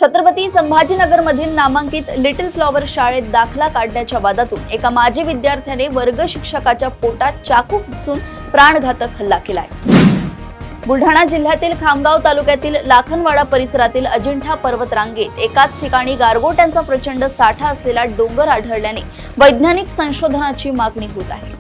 छत्रपती संभाजीनगर मधील नामांकित little flower शाळेत दाखला काढण्याच्या वादातून एका माजी विद्यार्थ्याने वर्ग शिक्षकाच्या पोटात चाकू खुपसून प्राणघातक हल्ला केलाय। बुलढाणा जिल्ह्यातील खामगाव तालुक्यातील लाखनवाडा परिसरातील अजिंठा पर्वत रांगेत एकाच ठिकाणी गारगोट्यांचा प्रचंड साठा असलेला डोंगर आढळल्याने वैज्ञानिक संशोधनाची मागणी होत आहे।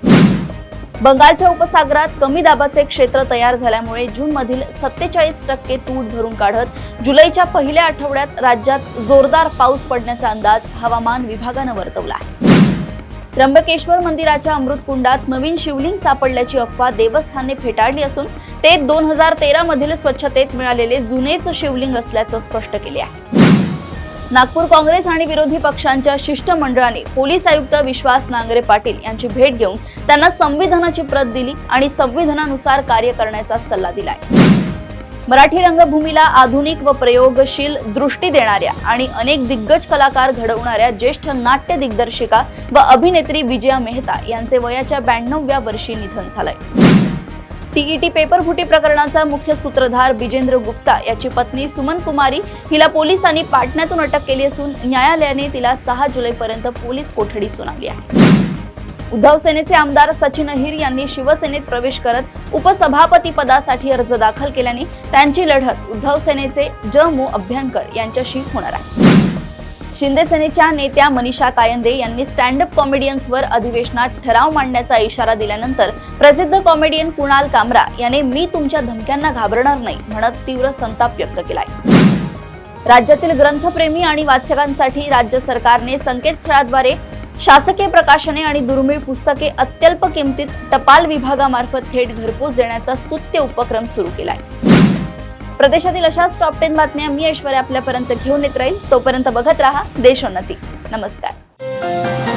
बंगालच्या उपसागरात कमी दाबाचे क्षेत्र तयार झाल्यामुळे जून मधील 47% तूट भरून काढत जुलैच्या पहिल्या आठवड्यात राज्यात जोरदार पाऊस पडण्याचा अंदाज हवामान विभागाने वर्तवला आहे। त्र्यंबकेश्वर मंदिराच्या अमृतकुंडात नवीन शिवलिंग सापडल्याची अफवा देवस्थानने फेटाळली असून ते 2013 मधील स्वच्छतेत मिळालेले जुनेच शिवलिंग असल्याचं स्पष्ट केले आहे। नागपूर काँग्रेस आणि विरोधी पक्षांच्या शिष्टमंडळाने पोलीस आयुक्त विश्वास नांगरे पाटील यांची भेट घेऊन त्यांना संविधानाची प्रत दिली आणि संविधानानुसार कार्य करण्याचा सल्ला दिलाय। मराठी रंगभूमीला आधुनिक व प्रयोगशील दृष्टी देणाऱ्या आणि अनेक दिग्गज कलाकार घडवणाऱ्या ज्येष्ठ नाट्य दिग्दर्शिका व अभिनेत्री विजया मेहता यांचे वयाच्या 92व्या वर्षी निधन झालंय। टीईटी पेपर फुटी प्रकरणाचा मुख्य सूत्रधार बिजेंद्र गुप्ता याची पत्नी सुमन कुमारी हिला पोलिसांनी पाटण्यातून अटक केली असून न्यायालयाने तिला 6 जुलैपर्यंत पोलीस कोठडी सुनावली आहे। उद्धव सेनेचे आमदार सचिन अहिर यांनी शिवसेनेत प्रवेश करत उपसभापती पदासाठी अर्ज दाखल केल्याने त्यांची लढत उद्धव सेनेचे ज.मो. अभ्यंकर यांच्याशी होणार आहे। शिंदे सेनेच्या नेत्या मनीषा कायंदे यांनी स्टँड अप कॉमेडियन्सवर अधिवेशनात ठराव मांडण्याचा इशारा दिल्यानंतर प्रसिद्ध कॉमेडियन कुणाल कामरा याने मी तुमच्या धमक्यांना घाबरणार नाही म्हणत तीव्र संताप व्यक्त केलाय। राज्यातील ग्रंथप्रेमी आणि वाचकांसाठी राज्य सरकारने संकेतस्थळाद्वारे शासकीय प्रकाशने आणि दुर्मिळ पुस्तके अत्यल्प किमतीत टपाल विभागामार्फत थेट घरपोच देण्याचा स्तुत्य उपक्रम सुरू केलाय। प्रदेशातील अशाच टॉप 10 बातम्या मी ऐश्वर्या आपल्यापर्यंत घेऊन येत राहील। तोपर्यंत बघत राहा देशोन्नती। नमस्कार।